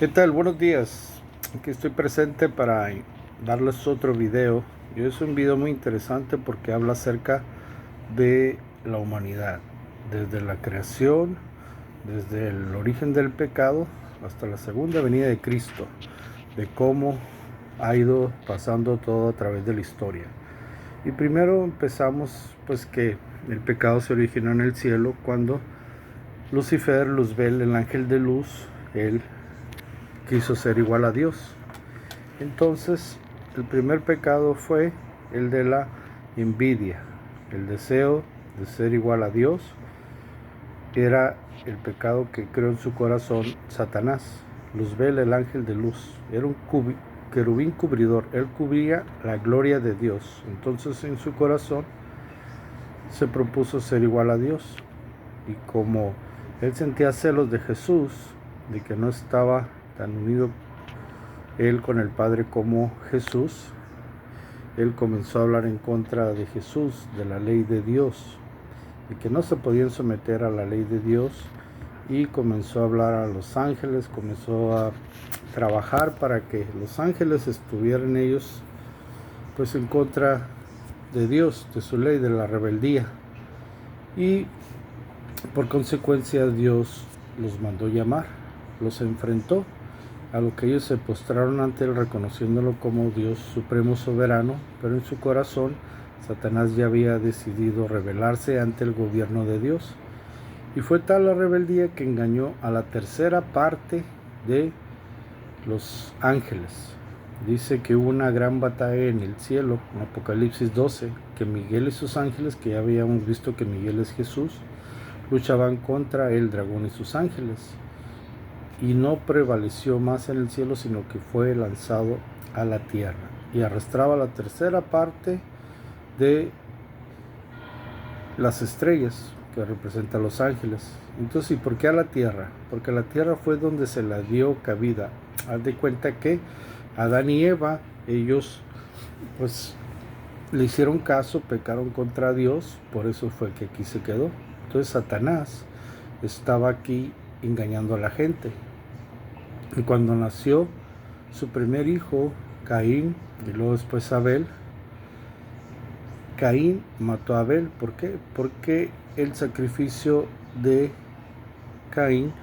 ¿Qué tal? Buenos días. Aquí estoy presente para darles otro video. Y es un video muy interesante porque habla acerca de la humanidad, desde la creación, desde el origen del pecado hasta la segunda venida de Cristo, de cómo ha ido pasando todo a través de la historia. Y primero empezamos pues que el pecado se originó en el cielo cuando Lucifer, Luzbel, el ángel de luz, él quiso ser igual a Dios. Entonces, el primer pecado fue el de la envidia, el deseo de ser igual a Dios. Era el pecado que creó en su corazón Satanás. Luzbel, el ángel de luz, era un querubín cubridor. Él cubría la gloria de Dios. Entonces, en su corazón se propuso ser igual a Dios. Y como él sentía celos de Jesús, de que no estaba tan unido él con el Padre como Jesús, él comenzó a hablar en contra de Jesús, de la ley de Dios, y que no se podían someter a la ley de Dios, y comenzó a hablar a los ángeles, comenzó a trabajar para que los ángeles estuvieran ellos pues en contra de Dios, de su ley, de la rebeldía, y por consecuencia Dios los mandó llamar, los enfrentó, a lo que ellos se postraron ante él reconociéndolo como Dios supremo soberano, pero en su corazón Satanás ya había decidido rebelarse ante el gobierno de Dios. Y fue tal la rebeldía que engañó a la tercera parte de los ángeles. Dice que hubo una gran batalla en el cielo, en Apocalipsis 12, que Miguel y sus ángeles, que ya habíamos visto que Miguel es Jesús, luchaban contra el dragón y sus ángeles. Y no prevaleció más en el cielo, sino que fue lanzado a la tierra y arrastraba la tercera parte de las estrellas que representan los ángeles. Entonces, ¿y por qué a la tierra? Porque a la tierra fue donde se la dio cabida. Haz de cuenta que Adán y Eva, ellos pues le hicieron caso, pecaron contra Dios, por eso fue que aquí se quedó. Entonces Satanás estaba aquí engañando a la gente. Y cuando nació su primer hijo, Caín, y luego después Abel, Caín mató a Abel. ¿Por qué? Porque el sacrificio de Caín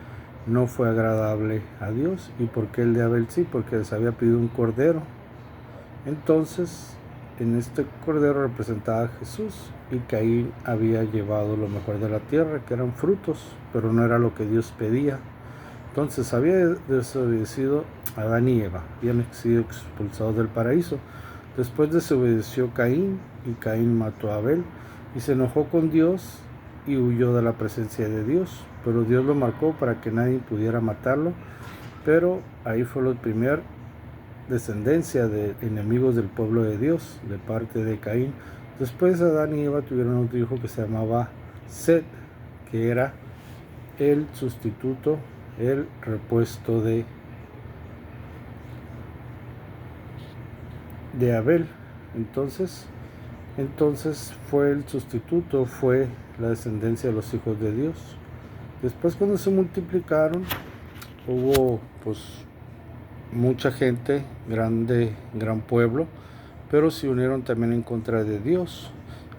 no fue agradable a Dios. ¿Y por qué el de Abel sí? Porque les había pedido un cordero. Entonces, en este cordero representaba a Jesús, y Caín había llevado lo mejor de la tierra, que eran frutos, pero no era lo que Dios pedía. Entonces había desobedecido a Adán y Eva, habían sido expulsados del paraíso. Después desobedeció Caín, y Caín mató a Abel, y se enojó con Dios y huyó de la presencia de Dios. Pero Dios lo marcó para que nadie pudiera matarlo. Pero ahí fue la primera descendencia de enemigos del pueblo de Dios, de parte de Caín. Después Adán y Eva tuvieron otro hijo que se llamaba Set, que era el sustituto, el repuesto de Abel. Entonces fue el sustituto, fue la descendencia de los hijos de Dios. Después, cuando se multiplicaron, hubo pues mucha gente, gran pueblo, pero se unieron también en contra de Dios.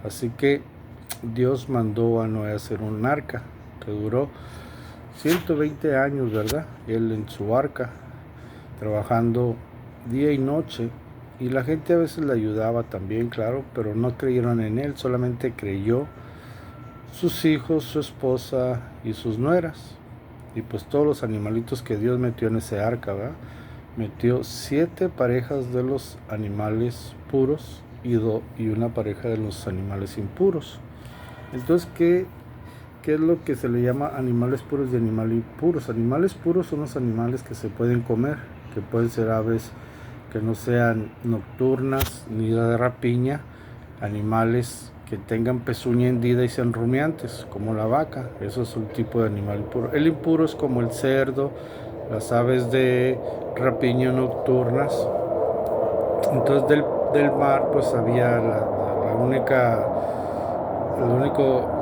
Así que Dios mandó a Noé a hacer un arca que duró 120 años, ¿verdad? Él en su arca, trabajando día y noche, y la gente a veces le ayudaba también, claro, pero no creyeron en él, solamente creyó sus hijos, su esposa y sus nueras, y pues todos los animalitos que Dios metió en ese arca, ¿verdad? Metió 7 parejas de los animales puros y una pareja de los animales impuros. Entonces, ¿qué es lo que se le llama animales puros y animales impuros? Animales puros son los animales que se pueden comer, que pueden ser aves que no sean nocturnas ni de rapiña, animales que tengan pezuña hendida y sean rumiantes, como la vaca. Eso es un tipo de animal impuro. El impuro es como el cerdo, las aves de rapiña nocturnas. Entonces del mar pues había lo único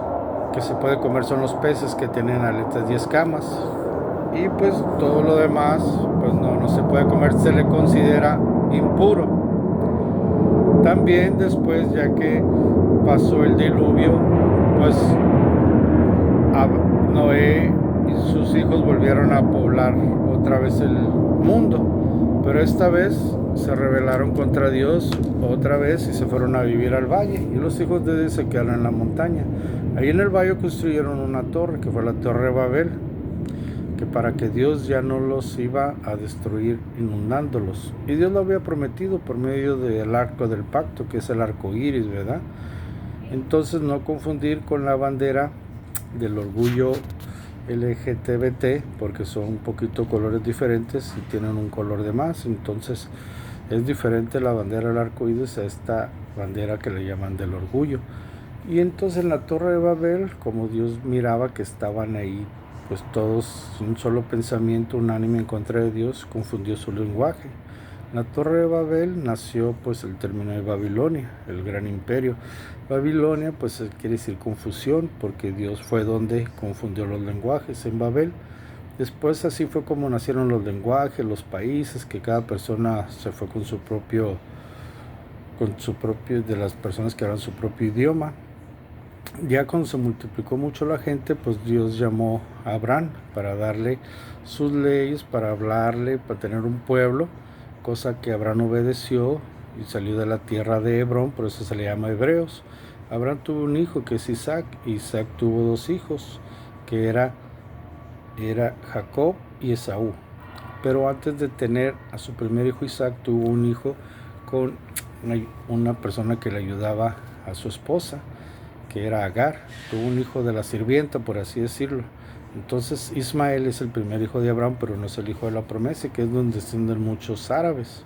que se puede comer son los peces que tienen aletas y escamas, y pues todo lo demás pues no se puede comer, se le considera impuro. También después, ya que pasó el diluvio, pues Noé y sus hijos volvieron a poblar otra vez el mundo, pero esta vez se rebelaron contra Dios otra vez y se fueron a vivir al valle, y los hijos de Dios se quedaron en la montaña. Ahí en el valle construyeron una torre, que fue la Torre de Babel, que para que Dios ya no los iba a destruir inundándolos, y Dios lo había prometido por medio del arco del pacto, que es el arco iris, ¿verdad? Entonces, no confundir con la bandera del orgullo LGTBT, porque son un poquito colores diferentes y tienen un color de más. Entonces es diferente la bandera del arco iris a esta bandera que le llaman del orgullo. Y entonces en la Torre de Babel, como Dios miraba que estaban ahí pues todos un solo pensamiento unánime en contra de Dios, confundió su lenguaje. En la Torre de Babel nació pues el término de Babilonia, el gran imperio. Babilonia pues quiere decir confusión, porque Dios fue donde confundió los lenguajes, en Babel. Después así fue como nacieron los lenguajes, los países, que cada persona se fue con su propio, de las personas que hablan su propio idioma. Ya cuando se multiplicó mucho la gente, pues Dios llamó a Abraham para darle sus leyes, para hablarle, para tener un pueblo, cosa que Abraham obedeció y salió de la tierra de Hebrón, por eso se le llama Hebreos. Abraham tuvo un hijo que es Isaac, y Isaac tuvo dos hijos, que era Jacob y Esaú. Pero antes de tener a su primer hijo Isaac, tuvo un hijo con una persona que le ayudaba a su esposa, que era Agar. Tuvo un hijo de la sirvienta, por así decirlo. Entonces Ismael es el primer hijo de Abraham, pero no es el hijo de la promesa, que es donde descienden muchos árabes.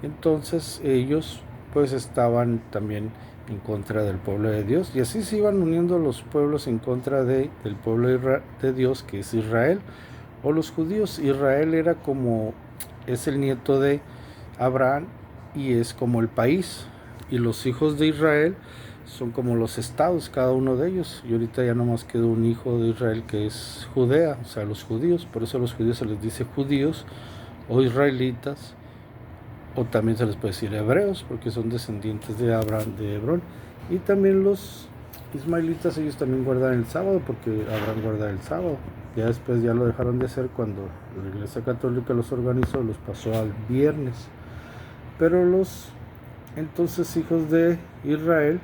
Entonces ellos pues estaban también en contra del pueblo de Dios, y así se iban uniendo los pueblos en contra del pueblo de Dios, que es Israel, o los judíos. Israel es el nieto de Abraham y es como el país, y los hijos de Israel son como los estados, cada uno de ellos. Y ahorita ya nomás quedó un hijo de Israel, que es Judea, o sea, los judíos. Por eso a los judíos se les dice judíos o israelitas, o también se les puede decir hebreos, porque son descendientes de Abraham, de Hebrón. Y también los ismaelitas, ellos también guardan el sábado, porque Abraham guarda el sábado. Ya después ya lo dejaron de hacer cuando la Iglesia Católica los organizó, los pasó al viernes. Pero los entonces hijos de Israel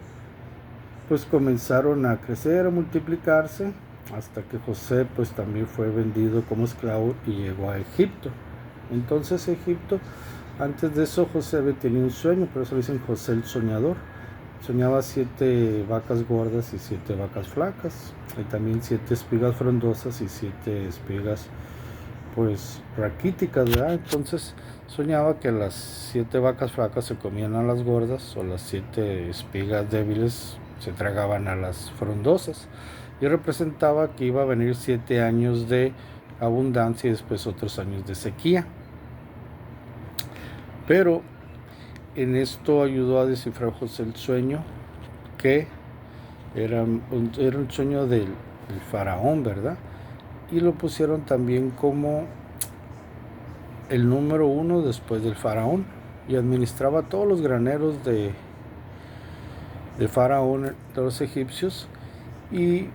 pues comenzaron a crecer, a multiplicarse, hasta que José pues también fue vendido como esclavo y llegó a Egipto. Entonces Egipto, antes de eso José había tenido un sueño, por eso le dicen José el soñador. Soñaba 7 vacas gordas y 7 vacas flacas, y también 7 espigas frondosas y 7 espigas pues raquíticas, ¿verdad? Entonces soñaba que las 7 vacas flacas se comían a las gordas, o las 7 espigas débiles se tragaban a las frondosas, y representaba que iba a venir 7 años de abundancia y después otros años de sequía. Pero en esto ayudó a descifrar José el sueño, que era un sueño del faraón, ¿verdad? Y lo pusieron también como el número 1 después del faraón, y administraba todos los graneros de faraón, de los egipcios, y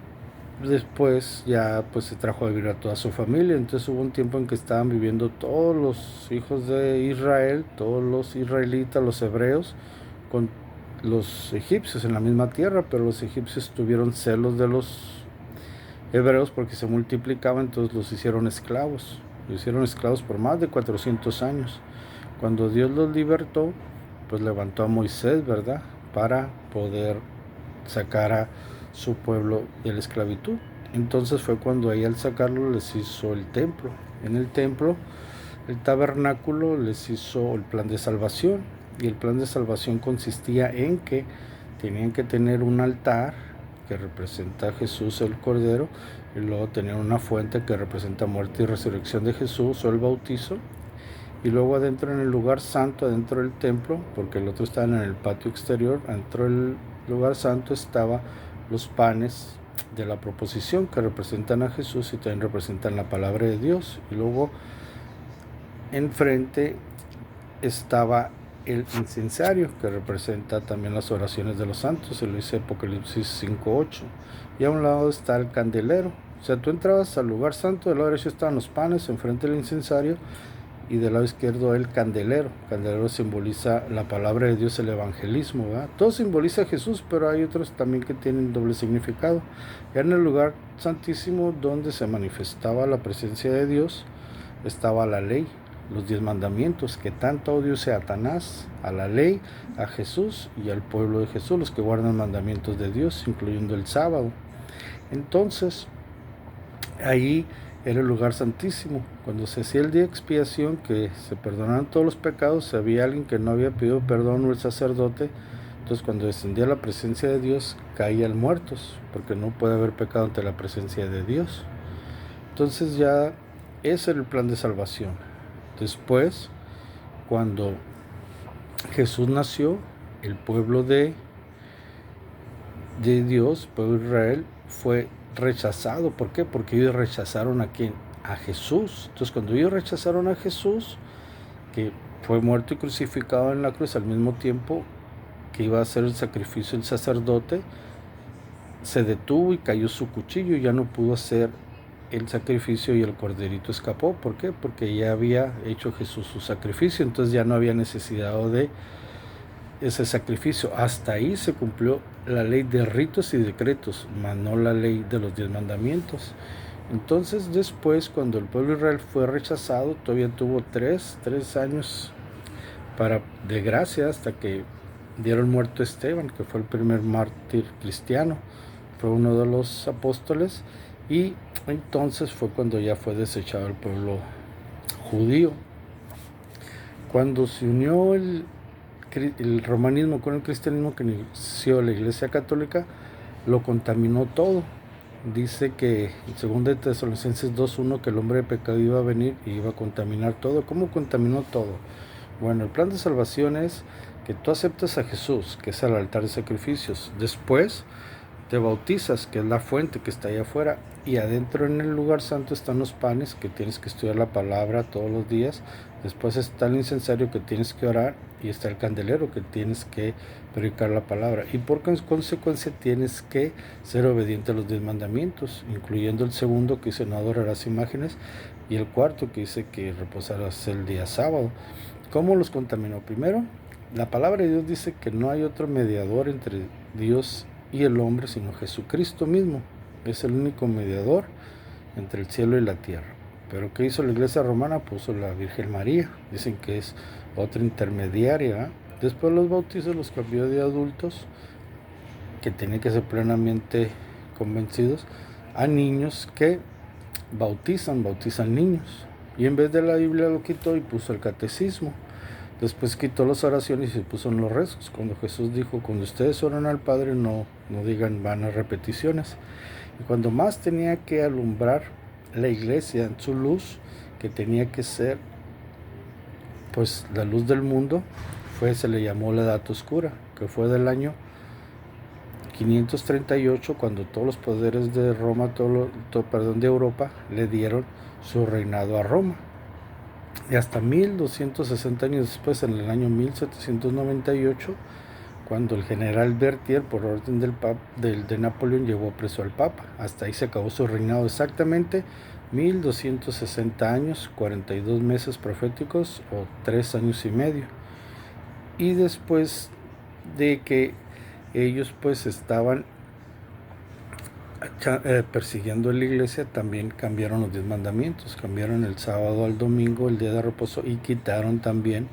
después ya pues se trajo a vivir a toda su familia. Entonces hubo un tiempo en que estaban viviendo todos los hijos de Israel, todos los israelitas, los hebreos, con los egipcios en la misma tierra, pero los egipcios tuvieron celos de los hebreos porque se multiplicaban, entonces los hicieron esclavos. Los hicieron esclavos por más de 400 años. Cuando Dios los libertó, pues levantó a Moisés, ¿verdad?, para poder sacar a su pueblo de la esclavitud. Entonces fue cuando ahí, al sacarlo, les hizo el templo. En el templo, el tabernáculo, les hizo el plan de salvación, y el plan de salvación consistía en que tenían que tener un altar que representa a Jesús el Cordero, y luego tenían una fuente que representa muerte y resurrección de Jesús, o el bautizo, y luego adentro en el lugar santo, adentro del templo, porque el otro estaba en el patio exterior, adentro del lugar santo estaban los panes de la proposición, que representan a Jesús y también representan la palabra de Dios. Y luego enfrente estaba el incensario, que representa también las oraciones de los santos, se lo dice Apocalipsis 5:8. Y a un lado está el candelero. O sea, tú entrabas al lugar santo, del lado derecho estaban los panes, enfrente del incensario, y del lado izquierdo el candelero. El candelero simboliza la palabra de Dios, el evangelismo, ¿verdad? Todo simboliza a Jesús, pero hay otros también que tienen doble significado. Ya en el lugar santísimo donde se manifestaba la presencia de Dios estaba la ley, los 10 mandamientos, que tanto odio sea a Satanás, a la ley, a Jesús y al pueblo de Jesús, los que guardan mandamientos de Dios, incluyendo el sábado. Entonces, ahí era el lugar santísimo. Cuando se hacía el día de expiación, que se perdonaban todos los pecados, si había alguien que no había pedido perdón o el sacerdote, entonces cuando descendía la presencia de Dios, caían muertos, porque no puede haber pecado ante la presencia de Dios. Entonces ya ese era el plan de salvación. Después, cuando Jesús nació, el pueblo de Dios, pueblo de Israel, fue rechazado. ¿Por qué? Porque ellos rechazaron a ¿quién? A Jesús. Entonces, cuando ellos rechazaron a Jesús, que fue muerto y crucificado en la cruz al mismo tiempo que iba a hacer el sacrificio el sacerdote, se detuvo y cayó su cuchillo y ya no pudo hacer el sacrificio y el corderito escapó. ¿Por qué? Porque ya había hecho Jesús su sacrificio, entonces ya no había necesidad de ese sacrificio. Hasta ahí se cumplió la ley de ritos y decretos, mas no la ley de los 10 mandamientos. Entonces después, cuando el pueblo de Israel fue rechazado, todavía tuvo tres años de gracia hasta que dieron muerto a Esteban, que fue el primer mártir cristiano, fue uno de los apóstoles, y entonces fue cuando ya fue desechado el pueblo judío. Cuando se unió el romanismo con el cristianismo, que inició la Iglesia Católica, lo contaminó todo. Dice que en 2 Tesalonicenses 2:1 que el hombre de pecado iba a venir y iba a contaminar todo. ¿Cómo contaminó todo? Bueno, el plan de salvación es que tú aceptas a Jesús, que es el altar de sacrificios. Después te bautizas, que es la fuente que está allá afuera, y adentro en el lugar santo están los panes, que tienes que estudiar la palabra todos los días. Después está el incensario, que tienes que orar, y está el candelero, que tienes que predicar la palabra, y por consecuencia tienes que ser obediente a los 10 mandamientos, incluyendo el segundo, que dice no adorarás imágenes, y el cuarto, que dice que reposarás el día sábado. ¿Cómo los contaminó? Primero, la palabra de Dios dice que no hay otro mediador entre Dios y el hombre sino Jesucristo mismo. Es el único mediador entre el cielo y la tierra. Pero ¿qué hizo la Iglesia romana? Puso la Virgen María. Dicen que es otra intermediaria. Después los bautizos los cambió de adultos, que tienen que ser plenamente convencidos, a niños que bautizan niños. Y en vez de la Biblia lo quitó y puso el catecismo. Después quitó las oraciones y se puso en los rezos. Cuando Jesús dijo, cuando ustedes oran al Padre, no digan vanas repeticiones. Y cuando más tenía que alumbrar la iglesia en su luz, que tenía que ser pues la luz del mundo, se le llamó la Edad Oscura, que fue del año 538, cuando todos los poderes de Roma, de Europa, le dieron su reinado a Roma. Y hasta 1260 años después, en el año 1798, cuando el general Berthier, por orden de Napoleón, llevó preso al Papa. Hasta ahí se acabó su reinado. Exactamente 1260 años, 42 meses proféticos o 3 años y medio. Y después de que ellos pues estaban persiguiendo a la iglesia, también cambiaron los 10 mandamientos, cambiaron el sábado al domingo, el día de reposo, y quitaron también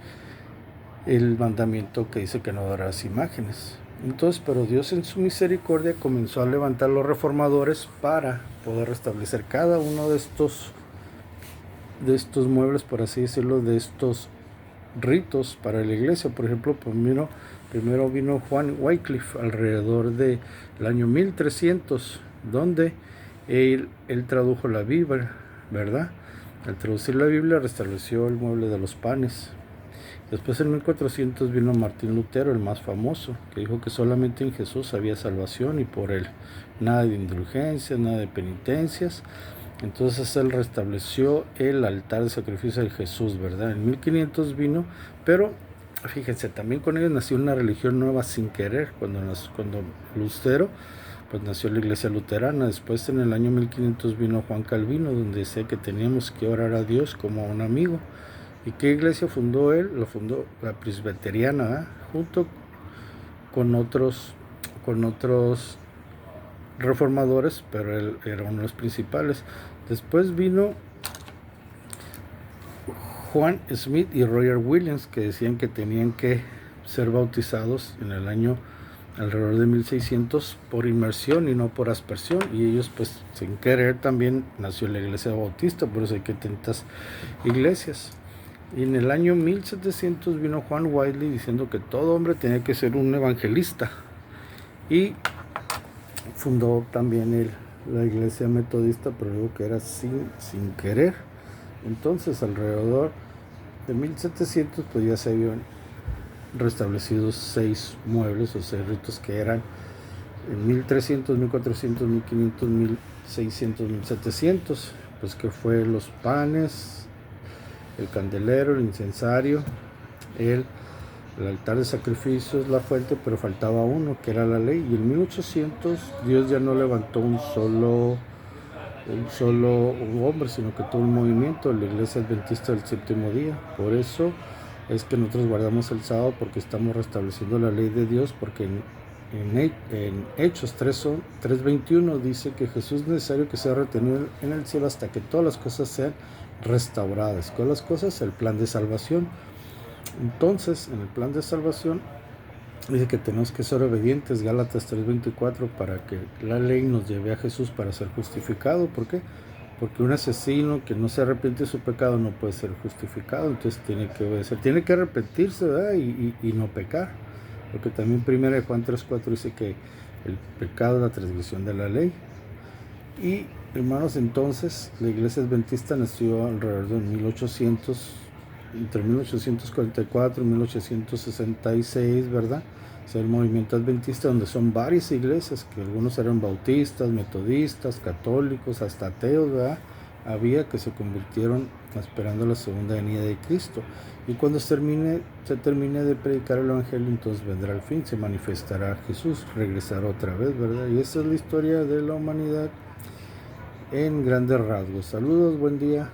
el mandamiento que dice que no adorarás imágenes. Entonces, pero Dios en su misericordia comenzó a levantar los reformadores para poder restablecer cada uno de estos muebles, por así decirlo, de estos ritos para la iglesia. Por ejemplo, primero vino Juan Wycliffe alrededor del año 1300, donde él tradujo la Biblia, ¿verdad? Al traducir la Biblia restableció el mueble de los panes. Después en 1400 vino Martín Lutero, el más famoso, que dijo que solamente en Jesús había salvación y por él. Nada de indulgencias, nada de penitencias. Entonces él restableció el altar de sacrificio de Jesús, ¿verdad? En 1500 vino, pero fíjense, también con ellos nació una religión nueva sin querer. Cuando Lutero, pues nació la iglesia luterana. Después en el año 1500 vino Juan Calvino, donde decía que teníamos que orar a Dios como a un amigo. ¿Y qué iglesia fundó él? Lo fundó la presbiteriana, junto con otros reformadores, pero él era uno de los principales. Después vino Juan Smith y Roger Williams, que decían que tenían que ser bautizados en el año alrededor de 1600 por inmersión y no por aspersión, y ellos pues sin querer también nació la iglesia bautista. Por eso hay que tantas iglesias. Y en el año 1700 vino Juan Wesley diciendo que todo hombre tenía que ser un evangelista, y fundó también la iglesia metodista, pero digo que era sin querer. Entonces alrededor de 1700 pues ya se habían restablecido 6 muebles o 6 ritos, que eran en 1300, 1400, 1500, 1600, 1700, pues que fue los panes, el candelero, el incensario, el altar de sacrificios, la fuente, pero faltaba uno, que era la ley. Y en 1800 Dios ya no levantó un solo hombre, sino que todo un movimiento, la iglesia adventista del séptimo día. Por eso es que nosotros guardamos el sábado, porque estamos restableciendo la ley de Dios, porque en Hechos 3:21 dice que Jesús es necesario que sea retenido en el cielo hasta que todas las cosas sean restauradas. ¿Cuáles las cosas? El plan de salvación. Entonces, en el plan de salvación dice que tenemos que ser obedientes, Gálatas 3:24, para que la ley nos lleve a Jesús para ser justificado. ¿Por qué? Porque un asesino que no se arrepiente de su pecado no puede ser justificado. Entonces tiene que obedecer, tiene que arrepentirse, ¿verdad? Y no pecar. Porque también 1 Juan 3:4 dice que el pecado es la transgresión de la ley. Y hermanos, entonces la iglesia adventista nació alrededor de 1800, entre 1844 y 1866, ¿verdad? O sea, el movimiento adventista, donde son varias iglesias, que algunos eran bautistas, metodistas, católicos, hasta ateos, ¿verdad? Había, que se convirtieron esperando la segunda venida de Cristo. Y cuando se termine de predicar el evangelio, entonces vendrá el fin, se manifestará Jesús, regresará otra vez, ¿verdad? Y esa es la historia de la humanidad en grandes rasgos. Saludos, buen día.